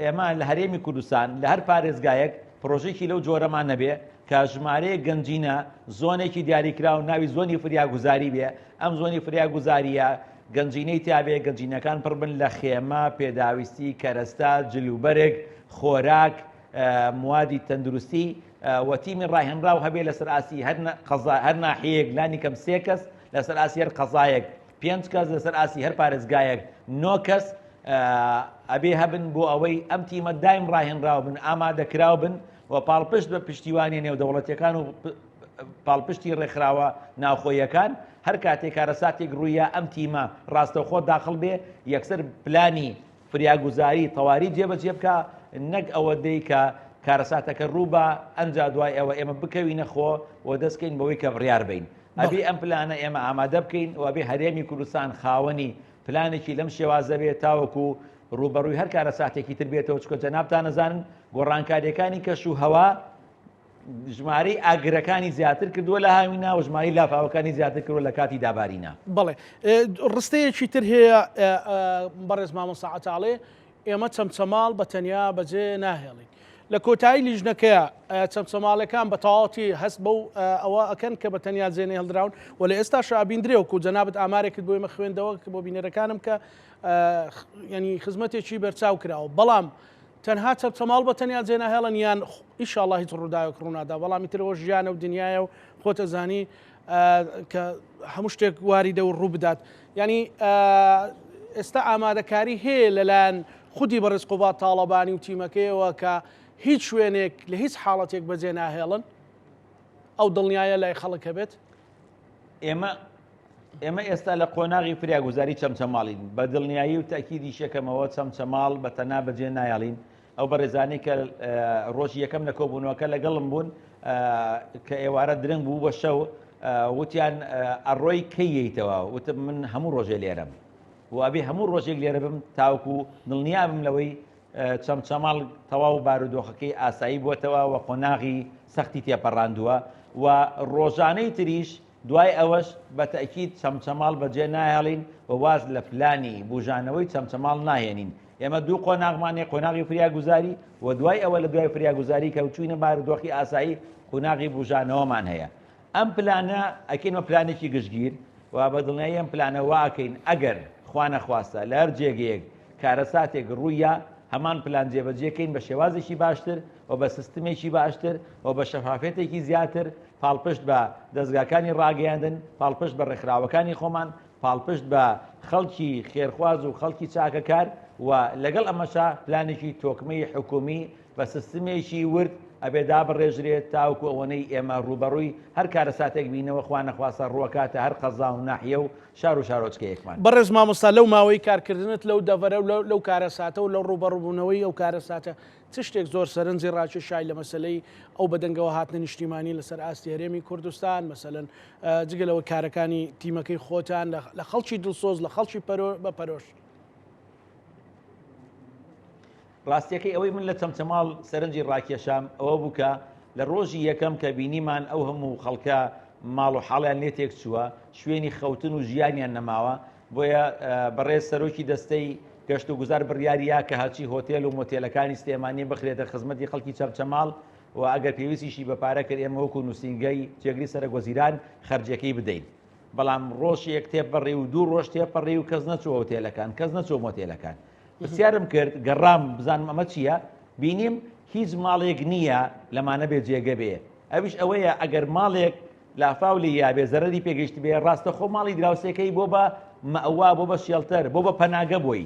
ئێمە لە هەرێمی کوردستان لە هەر پارێزگایەک پرۆژێکی لەو جۆرەمان نەبێ کە ژمارەیە گەنجینە زۆنێکی دیاریکرا و ناوی زۆنی فریاگوزاری بێ ئەم زۆنی فریاگوزاریە گەنجینەی تیاابێ گەنجینەکان پڕ بن لە خێمە پێداویستی کەرەستا جلوبەرێک خۆراک موادی تەندروستی وەتیمی ڕاهێنرا و هەبێ لەسەر ئاسی هەر ناحەیەک لانی کەم 3 کەس لەسەر ئاسی هەر قەزایەک 5 کەس لەسەر ئاسی هەر پارێزگایەک 9 کەس ئەبێ هەبن بۆ ئەوەی ئەم تیمە دایم ڕاهێنراو بن ئامادەکراو بن و پاڵپشت بە پشتیوانی نێودەوڵەتیەکان و پاڵپشتی ڕێکخراوە ناوخۆیەکان هەر کاتێک کارەساتێک ڕوویە ئەم تیمە ڕاستەوخۆ داخڵ بێ یەکسەر پلانی فریاگوزاری تەواوی جێبەجێ بکە نەک ئەوەدەی کە کارەساتەکە ڕوو بە ئەنجا دوای ئەوە ئێمە بکەوینە خۆ و دەستکەین بەوەی کە بڕیار بین ئەبێ ئەم پلانە ئێمە ئامادە بکەین و ئەبێ هەرێمی کوردستان خاوەنی پلانێکی لەم شێوازە بێت تاوەکو ڕوبەڕووی هەر کارەساتێکی تر بێتەوە چکە جەنابتان نەزانن گۆڕانکاریەکانی کەش و هەوا ژمارەی ئاگرەکانی زیاتر کردووە لە هاوینە و ژماری لافاوەکانی زیاتر کردووە لە کاتی دابارینە. بەڵێ ڕستەیەکی تر هەیە بەڕێز مامۆستا عەتاڵێ ئێمە چەمچەماڵ بە تەنیا بەجێ ناهێڵین لە کۆتایی لیژنەکەیە چەمچەماڵەکان بە تەواوەتی هەست بەو ئەوە ئەکەن کە بە تەنیا جێنێ هەڵدراون و لە ئێستا شابیندرێوەکو جەنابەت ئامارێکت بۆ ئێمە خوێندەوە کە بۆ بینەرەکانم کە ینی خزمەتێکی بەرچاو کراوە بەڵام تەنها چەمچەماڵ بە تەنیا جێ ناهێڵن یان ئیشاڵڵا هیچ ڕووداوێک ڕوونادا بەڵامی ترەوە ژیانە و دنیاە و خۆتە زانی کە هەموو شتێک واریدە و ڕوو بدات ینی ئێستا ئامادەکاری هەیە لەلایەن خودی بەڕێز قوبات تاڵەبانی و تیمەکەیەوە کە هیچ شوێنێک لە هیچ حاڵەتێک بەجێ ناهێڵن ئەو دڵنیایە لای خەڵکە بێت ئێمە ئێستا لە قۆناغی فریاگوزاری چەمچەماڵین بە دڵنیایی و تاکیدی شەکەمەوە چەمچەماڵ بە تەنها بەجێ نایاڵین ئەو بەڕێزانەی کە ڕۆژی یەکەم لە کۆبوونەوەکە لەگەڵم بوون کە ئێوارە درنگ بوو بە شەو وتیان ئەڕۆی کەیەیتەوە وتم من هەموو ڕۆژێ لێرەم وابێ هەموو ڕۆژێک لێرە بم تاوکو دڵنیا بم لەوەی چەمچەماڵ تەواو بارودۆخەکەی ئاسایی بووەتەوە و قۆناغی سەختی تێپەڕاندووە و ڕۆژانەی تریش دوای ئەوەش بە تەکید چەمچەماڵ بەجێ نایهێڵین و واز لە پلانی بوژانەوەی چەمچەماڵ ناهێنین ئێمە دوو قۆناغمانێ قۆناغی فریاگوزاری و دوای ئەوە لە دوای فریاگوزاری کە چوینە بارودۆخی ئاسایی قۆناغی بوژانەوەمان هەیە ئەم پلانە ئەکەینمە پلانێکی گشتگیر و بە دڵنیایی ئەم پلانە واکەین ئەگەر خوا نەخواستە لە هەر جێگەیەک کارەساتێک ڕوویە هەمان پلان جێبەجێکەین بە شێوازێکی باشتر و بە سیستمێکی باشتر و بە شەفافێتێکی زیاتر پاڵپشت بە دەستگاکانی ڕاگەیاندن پاڵپشت بە ڕێکخراوەکانی خۆمان پاڵپشت بە خەڵکی خێرخواز و خەڵکی چاکەکار و لەگەڵ ئەمەشا پلانێکی تۆکمەی حکومی بە سیستمێکی ورد ئەبێدا بڕێژرێت تاوکو ئەوەنەی ئێمە ڕوبەڕووی هەر کارەساتێک بینەوە خوا نەخواستە ڕووەکاتە هەر قەزا و ناحیە و شار و شارۆچکەیەکمان بەڕێز مامۆستا لەو ماوەی کارکردنت لەو دەڤەرە و لەو کارەساتە و لەو ڕوبەڕووبوونەوەی ئەو کارەساتە چ شتێک زۆر سەرنجی ڕاکێشای لە مەسلەی ئەو بەدەنگەوە هاتنە نیشتیمانی لەسەر ئاستی هەرێمی کوردستان مەسەلەن جگەلەوە کارەکانی تیمەکەی خۆتان لە خەڵکی دڵسۆز لە خەڵکی بە پەرۆش ڕاستیەکەی ئەوەی من لە چەمچەماڵ سەرنجی ڕاکێشام ئەوە بووکە لە ڕۆژی یەکەم کە بینیمان ئەو هەموو خەڵکە ماڵ و حاڵیان لێ تێک چووە شوێنی خەوتن و ژیانیان نەماوە بۆیە بەڕێز سەرۆکی دەستەی گەشت و گوزار بڕیاریە کە هەرچی هۆتێل و مۆتێلەکانی سلێمانی بخرێتە خزمەتی خەڵکی چەمچەماڵ و ئەگەر پێویستیشی بەپارە کرد ئێمە وەکو نووسینگەی جێگری سەرۆکوەزیران خەرجەکەی بدەین بەڵام ڕۆژێک تێپەڕێ و دوو ڕۆژ تێپەڕێ و کەس نەچوە هۆتێلەکان کەس نەچوە مۆتێلەکان پرسیارم کرد گەڕام بزانم ئەمە چییە بینیم هیچ ماڵێک نییە لەمانە بێ جێگە بێ ئەویش ئەوەیە ئەگەر ماڵێک لافاولی یا بێ زەرەری پێگەشت بێ ڕاستە خۆ ماڵی دراوسەکەی بۆ بە مەئەوا بۆ بە شێڵتەر بۆ بە پەناگە بۆی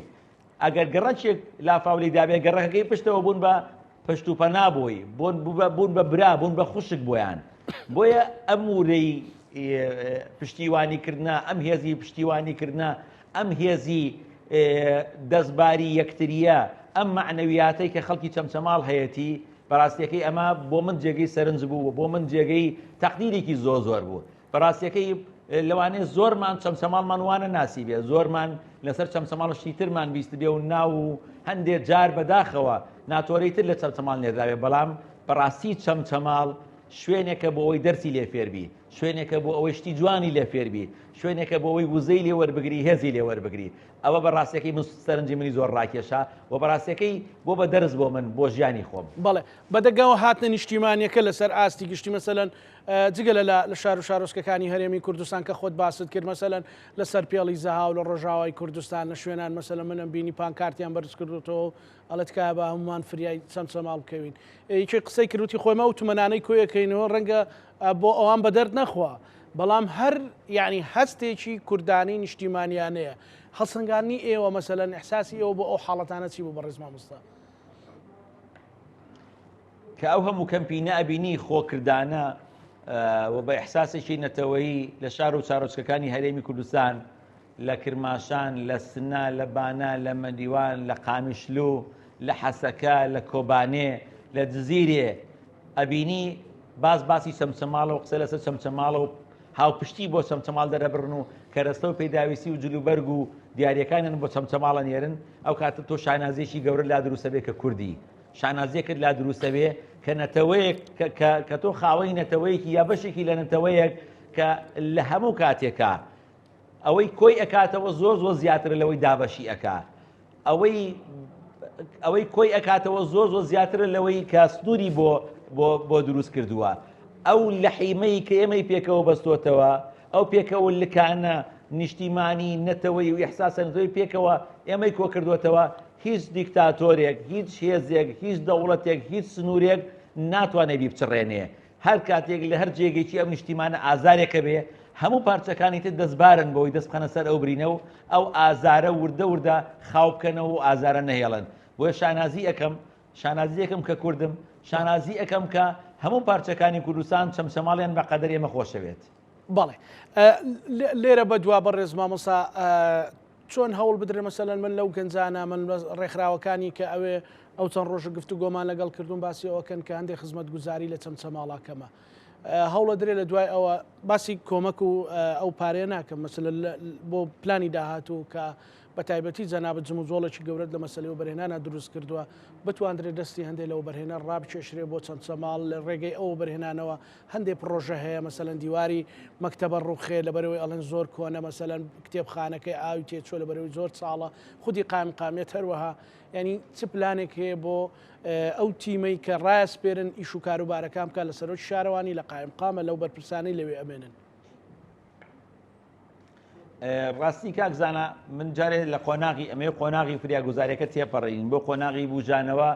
ئەگەر گەڕەکێک لافاولی دابێ گەڕەکەی پشتەوە بوون بە پشت و پەنا بۆی بوون بە برا بوون بە خوشک بۆیان بۆیە ئەم وورەی پشتیوانیکردە ئەم هێزی پشتیوانیکردە ئەم هێزی دەستباری یەکتریە ئەم معنەویاتەی کە خەڵکی چەمچەماڵ هەیەی بەڕاستیەکەی ئەمە بۆ من جێگەی سەرنج بوو بۆ من جێگەی تەقدیرێکی زۆر بوو بەڕاستیەکەی لەوانەیە زۆرمان چەمچەماڵمان وانە ناسی بێ زۆرمان لەسەر چەمچەماڵشتی ترمان بیست بێ و ناو و هەندێک جار بەداخەوە ناتۆرەیتر لە چەمچەماڵ نێدراوێ بەڵام بەڕاستی چەمچەماڵ شوێنێکە بۆ ئەوەی دەرسی لێ فێربی شوێنێکە بۆ ئەوەی شتی جوانی لێ فێربی شوێنێکە بۆ ئەوەی وزەی لێ وەربگری هێزی لێ وەربگری ئەوە بەڕاستیەکەی من سەرنجی منی زۆر ڕاکێشا و بەڕاستیەکەی بۆ بە دەرس بۆ من بۆ ژیانی خۆم بەڵێ بەدەگاوە هاتنە نیشتیمانیەکە لەسەر ئاستی گشتی مەسەلەن جگە لە شار و شارۆچکەکانی هەرێمی کوردستان کە خۆت باست کرد مەسەلەن لەسەر پێڵی زەها و لە ڕۆژاوای کوردستان لە شوێنان مەسەلە منم بینی پانکارتیان بەرز کردوتەوە ئەڵەت کا بە هەمومان فریای چەمچەماڵ بکەوین یەکێ قسەی کردوتی خۆمە و تومەنانەی کۆیەکەینەوە ڕەنگە بۆ ئەوان بەدەرد نەخوا بەڵام هەر یعنی هەستێکی کوردانی نیشتیمانیانەیە هەڵسەنگانی ئێوە مەسەلەن ئەحساسی ئێوە بۆ ئەو حاڵەتانە چی بوو بەڕێز مامۆستا کە ئەو هەموو کەمپینە ئەبینی خۆکردانە و بە ئەحساسێکی نەتەوەیی لە شار و چارۆچکەکانی هەرێمی کوردستان لە کرماشان لە سنا لە بانە لە مەدیوان لە قامیشلو لە حەسەکە لە کۆبانێ لە جزیرێ ئەبینی باسی چەمچەماڵە و قسە لەسەر چەمچەماڵە و هاوپشتی بۆ چەمچەماڵ دەرەبڕن و کەرەستە و پێداویستی و جلوبەرگ و دیاریەکانیان بۆ چەمچەماڵە نێرن ئەو کاتە تۆ شانازیێکی گەورە لا دروستە بێ کە کوردی شانازیەکرد لا دروستە بێ کە نەتەوەیەک کە تۆ خاوەی نەتەوەیەکی یا بەشێکی لە نەتەوەیەک کە لە هەموو کاتێکە ئەوەی کۆی ئەکاتەوە زۆر زیاتر لەوەی دابەشی ئەکا ئەوەی کۆی ئەکاتەوە زۆر زیاتر لەوەی کە سنووری بۆ دروست کردووە ئەو لەحیمەی کە ئێمەی پێکەوە بەستۆتەوە ئەو پێکەوە لکانە نیشتیمانی نەتەوەی و ئیحساسە نەتەوەی پێکەوە ئێمەی کۆ کردوێتەوە هیچ دیکتاتۆرێک هیچ هێزێک هیچ دەوڵەتێک هیچ سنوورێک ناتوانێت بی بچڕێنێ هەر کاتێک لە هەر جێگەیکی ئەم نیشتیمانە ئازارێکە بێ هەموو پارچەکانی تر دەستبارن بۆی دەست بخەنە سەر ئەو برینە و ئەو ئازارە وردە خاو بکەنەوە و ئازارە نەهێڵن بۆیە شانازی ئەەکەم کە کوردم شانازی ئەەکەم کە هەموو پارچەکانی کوردستان چەمچەماڵیان بە قەدەر ئێمە خۆشەوێت بەڵێ لێرە بەدوا بەڕێز مامۆستا چۆن هەوڵ بدرێ مەسەلەن من لەو گەنجانە من ڕێکخراوەکانی کە ئەوێ ئەو چەند ڕۆژە گفتوگۆمان لەگەڵ کردوون باسی ئەوەکەن کە هەندێک خزمەت گوزاری لە چەمچەماڵاکەمە هەوڵە درێ لە دوای ئەوە باسی کۆمەک و ئەو پارێ ناکەم مەسەلە بۆ پلانی داهاتوو کە بە تایبەتی جەنابەت جم و جۆڵێکی گەورەت لە مەسەلەی و بەرهێنانە دروست کردووە بتواندرێت دەستی هەندێک لەو بەرهێنە ڕابکێشرێ بۆ چەمچەماڵ لە ڕێگەی ئەو بەرهێنانەوە هەندێک پرۆژە هەیە مەسەلەن دیواری مەکتەبە ڕوخێ لەبەرەوەی ئەڵەن زۆر کۆنە مەسەلەن کتێبخانەکەی ئاوی تێچۆ لەبەرەوەی زۆر ساڵە خودی قامێت هەروەها ینی چ پلانێک هەیە بۆ ئەو تیمەی کە ڕایسپێرن ئیش و کاروبارەکان بکە لە سەرۆکی شارەوانی لە قایمقامە لەو بەرپرسانەی لەوێ ئەمێنن ڕاستی کاکزانە من جارێ لە قۆناغی ئەمێ قۆناغی فریاگوزاریەکە تێپەڕین بۆ قۆناغی بوجانەوە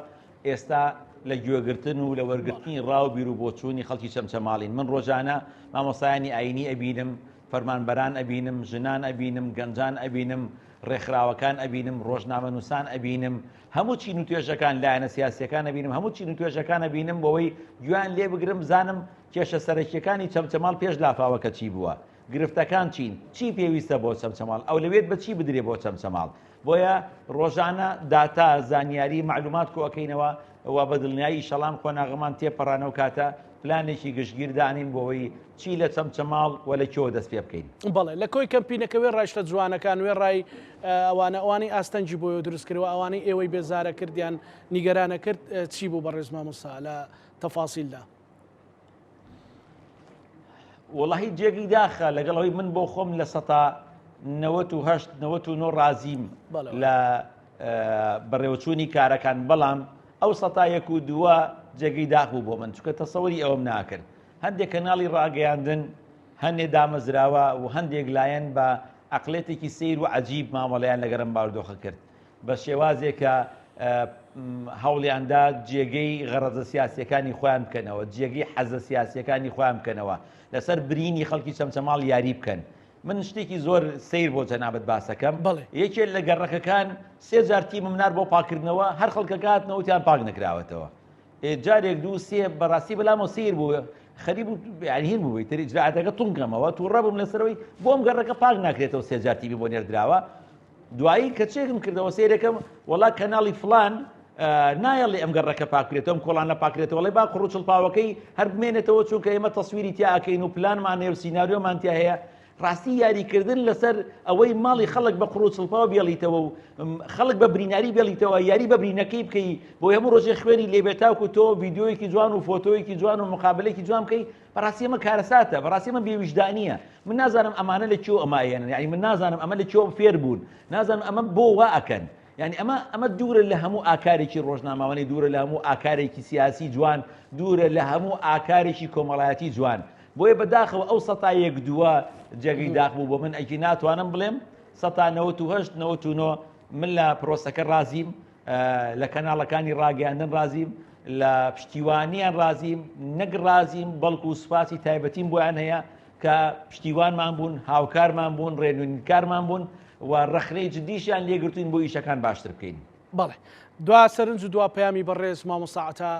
ئێستا لە گوێگرتن و لە وەرگرتنی ڕاو بیر و بۆچوونی خەڵکی چەمچەماڵین من ڕۆژانە مامۆسایانی ئاینی ئەبینم فەرمانبەران ئەبینم ژنان ئەبینم گەنجان ئەبینم ڕێکخراوەکان ئەبینم ڕۆژنامەنووسان ئەبینم هەموو چین و توێژەکان لایەنە سیاسیەکان ئەبینم هەموو چین و توێژەکان ئەبینم بۆەوەی گویان لێ بگرم زانم کێشە سەرەکیەکانی چەمچەماڵ پێش لافاوەکە چی بووە گرفتەکان چی پێویستە بۆ چەمچەماڵ ئەو لەوێت بە چی بدرێ بۆ چەمچەماڵ بۆیە ڕۆژانە داتا زانیاری معلومات کۆکەینەوە و بەدڵنیایی شەڵام قۆناغەمان تێپەڕانەوە کاتە پلانێکی گشتگیر دانین بۆەوەی چی لە چەمچەماڵ و لە کێوە دەست پێ بکەین بەڵێ لە کۆی کەمپینەکە وێ ڕایشتە جوانەکان وێ ڕای ئەوانەی ئاستەنجی بۆی دروستکردەوە ئەوانەی ئێوەی بێزارە کردیان نیگەرانە کرد چی بوو بەڕێز مامۆستا لە تەفاسیلدا وڵی جێگی داخە لەگەڵەوەی من بۆ خۆم لە 1990 ڕازیم لە بەڕێوەچوونی کارەکان بەڵام ئەو 1992 جێگەی داخبوو بۆ من چکە تەسەوەری ئەوم ناکرد هەندێک کەناڵی ڕاگەیاندن هەندێک دامەزراوە و هەندێک لایەن بە عقلێتێکی سیر و عەجیب مامەڵەیان لەگەرم باودۆخە کرد بە شێوازێک کە هەوڵیاندا جێگەی غەرەزە سیاسیەکانی خۆیان بکەنەوە جێگەی حەزە سیاسیەکانی خۆیان بکەنەوە لەسەر برینی خەڵکی چەمچەماڵ یاری بکەن من شتێکی زۆر سیر بۆ جەنابەت باسەکەم یەکێک لە گەڕەکەکان 3 جار تیمم نار بۆ پاکردنەوە هەر خەڵکە هاتنەوە وتیان پاک نەکراوەتەوە جارێک دوو سێ بەڕاستی بەلامەوە سیر بوو خەریب هین بووی تر ئیجراعەتەکە توونکەمەوە تووڕەبم لەسەرەوەی بۆم گەڕەکە پاک ناکرێتەوە 3 جار تیمی بۆ نێردراوە دوایی کە چێکم کردەوە سیرەکەم وڵا کەناڵی فلان نایەڵێ ئەم گەڕەکە پاکرێتەوە ئەم کۆڵانە پاکرێتەوەڵێ با قڕوچڵ پاوەکەی هەر بمێنێتەوە چونکە ئێمە تەسویری تیا ئەکەین و پلانمان هەیە و سیناریۆمان تیا هەیە ڕاستی یاریکردن لەسەر ئەوەی ماڵی خەڵک بە قڕوچڵپاوە بێڵیتەوە و خەڵک بە بریناری بێڵیتەوە یاری بە برینەکەی بکەی بۆ هەموو ڕۆژێ خوێنی لێبێتاوکو تۆ ڤیددیۆیەکی جوان و فۆتۆیەکی جوان و مقابلێکی جوان بکەی بەڕاستی ئەمە کارەساتە بەڕاستی ئەمە بێویژدانیە من نازانم ئەمانە لە کێو ئەمایەنن یعنی من نازانم ئەمە لە کێو فێر بوون نازانم ئەمە بۆ وا ئەکەن یعنی ئەمە دوورە لە هەموو ئاکارێکی ڕۆژنامەوەی دوورە لە هەموو ئاکارێکی سیاسی جوان دوورە لە هەموو ئاکارێکی کۆمەڵایەتی جوان بۆیە بەداخەوە ئەو سەتا یەک دووە جێگەی داخ بوو بۆ من ئەگی ناتوانم بڵێم سەتا 98 من لە پرۆسەکە رازیم لە کەناڵەکانی ڕاگەاندن رازیم لە پشتیوانیان رازیم نەک رازیم بەڵکو و سوپاسی تایبەتیم بۆیان هەیە کە پشتیوانمان بوون هاوکارمان بوون ڕێنوینکارمان بوون و ڕخنەی جدیشیان لێگرتوین بۆ ئیشەکان باشتر بکەین. بەڵێ دوا سەرنج و دوا پەیامی بەڕێز مامۆستاعەتە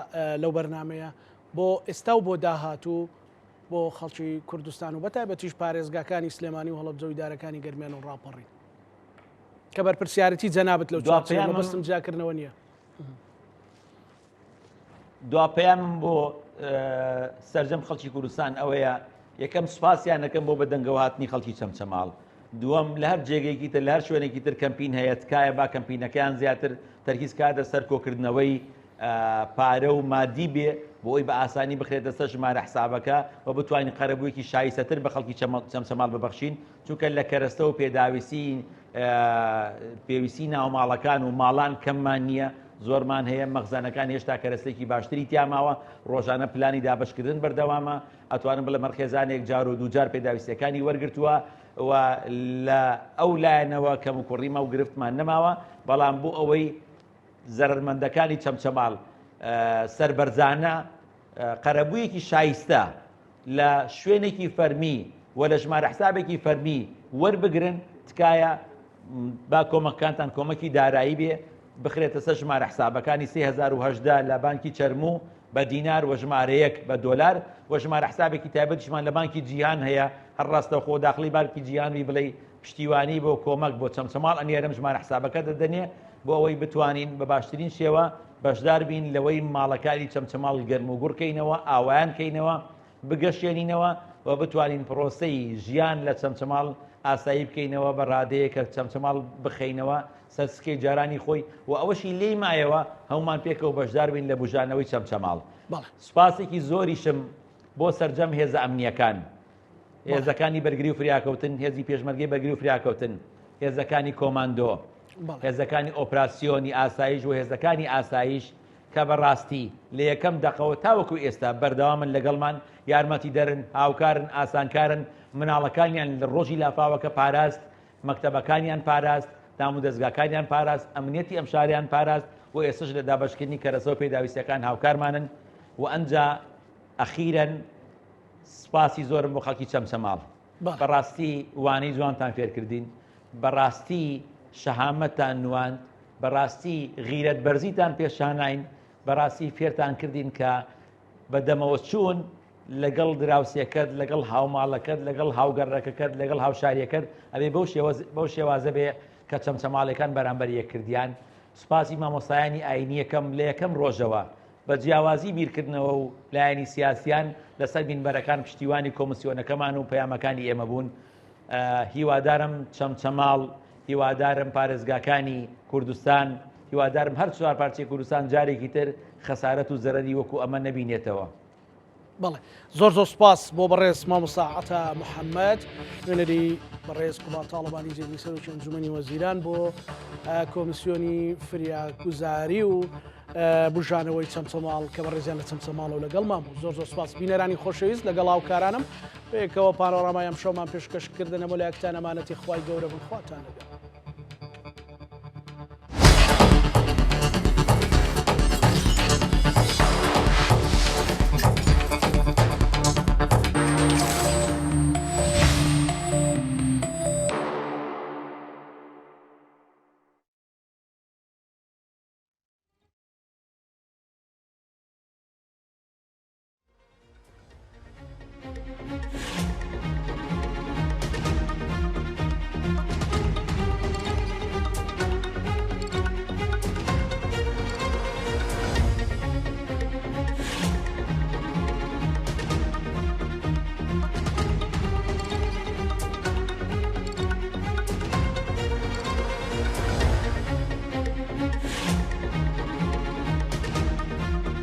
لەو بەرنمەیە بۆ ئێستا و بۆ داهاتوو بۆ خەڵکی کوردستان و بەتایبەتیش پارێزگاکانی سلێمانی و هەڵەبجە دارەکانی گەرمێن و ڕاپەڕین کە بەرپرسیارەتی جەنابەت لەو بەستم جاکردنەوە نییە. دواپەیامم بۆ سەرجەم خەڵکی کوردستان ئەوەیە یەکەم سوپاسیان ئەەکەم بۆ بەدەنگەوە هاتنی خەڵکی چەمچەماڵ دووەم لە هەر جێگەیەکی تر لە هەر شوێنێکی تر کەمپین هەیە تکایە با کەمپینەکەیان زیاتر تەرکیز کاتە سەر کۆکردنەوەی پارە و مادی بێ بۆی بە ئاسانی بخرێتە سەر ژمارە حسابەکە و بتوانین قەرەبوویەکی شایستەتر بە خەڵکی چەمچەماڵ ببەخشین چونکە لە کەرەستە و پێویستی ناوماڵەکان و ماڵان کەممان نییە زۆرمان هەیە مەخزانەکان هێشتا کەرەستێکی باشتری تیاماوە ڕۆژانە پلانی دابشکردن بەردەوامە ئەتوانم بڵێ مەرخێزانێک جار و دووجار پێداویستەکانی وەرگرتووە و لە ئەو لایەنەوە کەم و کوڕیمە و گرفتمان نەماوە بەڵام بۆ ئەوەی زەرمەندەکانی چەمچەماڵ سەربەرزانە قەرەبوویەکی شایستە لە شوێنێکی فەرمی و لە ژمارە حسابێکی فەرمی وەربگرن تکایە با کۆمەکانتان کۆمەکی دارایی بێ بخرێتە سەر ژمارە حسابەکانی 3018 لە بانکی چەرموو بە دینار و ژمارەیەک بە دۆلار و ژمارە حسابێکی تایبەتیشمان لە بانکی جیهان هەیە هەر ڕاستە خۆ داخلی بانکی جیهانی بڵێ پشتیوانی بۆ کۆمەک بۆ چەمچەماڵ ئەنێرم ژمارە حسابەکە دەدەنێ بۆ ئەوەی بتوانین بە باشترین شێوە بەشدار بین لەوەی ماڵەکانی چەمچەماڵ گەرم و گوڕکەینەوە ئاوایان کەینەوە بگەشێنینەوە و بتوانین پرۆسەی ژیان لە چەمچەماڵ ئاسایی بکەینەوە بە ڕادەیە کە چەمچەماڵ بخەینەوە سەرسکەی جارانی خۆی و ئەوەشی لێی مایەوە هەمومان پێکەوە بەشدار بین لە بژانەوەی چەمچەماڵ. سوپاسێکی زۆریشم بۆ سەرجەم هێزە ئەمنیەکان هێزەکانی بەرگری و فریاکەوتن هێزی پێشمەرگەی بەرگری و فریاکەوتن هێزەکانی کۆماندۆ هێزەکانی ئۆپراسیۆنی ئاسایش و هێزەکانی ئاسایش کە بەڕاستی لە یەکەم دەقەوە تاوەکو ئێستا بەردەوامن لەگەڵمان یارمەتی دەرن هاوکارن ئاسانکارن مناڵەکانیان لە ڕۆژی لافاوەکە پاراست مەکتەبەکانیان پاراست دام و دەستگاکانیان پاراست ئەمنیەتی ئەم شاریان پاراست و ئێستش لە دابشکردنی کەرەسەوە پێداویستەکان هاوکارمانن و ئەنجا ئەخیرەن سپاسی زۆرم بۆ خەڵکی چەمچەماڵ بەڕاستی وانەی جوانتان فێرکردین بەڕاستی شەهامەتان نواند بەڕاستی غیرەت بەرزیتان پێشاناین بەڕاستی فێرتان کردین کە بەدەمەوە چوون لەگەڵ دراوسێکەت لەگەڵ هاوماڵەکەت لەگەڵ هاوگەڕەکەکەت لەگەڵ هاوشاریەکەت ئەبێ بەو شێوازە بێ کە چەمچەماڵەکان بەرامبەر یەککردیان سوپاسی مامۆستایانی ئاینیەکەم لە یەکەم ڕۆژەوە بە جیاوازی بیرکردنەوە و لایەنی سیاسیان لەسەر بینبەرەکان پشتیوانی کۆمسیۆنەکەمان و پەیامەکانی ئێمە بوون هیوادارم چەمچەماڵ هیوادارم پارێزگاکانی کوردستان هیوادارم هەر چوار پارچەی کوردستان جارێکی تر خەسارەت و زەرەری وەکو ئەمە نەبینێتەوە. بەڵێ زۆر سوپاس بۆ بەڕێز مامۆستاعەتە محەممەد نوێنەری بەڕێز کوبا تاڵبانی جێگی سەرۆکی ئەنجومەنی وەزیران بۆ کۆمیسیۆنی فریاگوزاری و بژانەوەی چەمچەماڵ کە بەڕێزیان لە چەمچەماڵ و لەگەڵمان بوو زۆر سوپاس بینەرانی خۆشەویست لەگەڵ هاوکارانم پێکەوە پانۆڕامای ئەم شەومان پێشکەشکردنەوە لە یەکتان ئەمانەتی خوای گەورە بخواتان لەگەڵ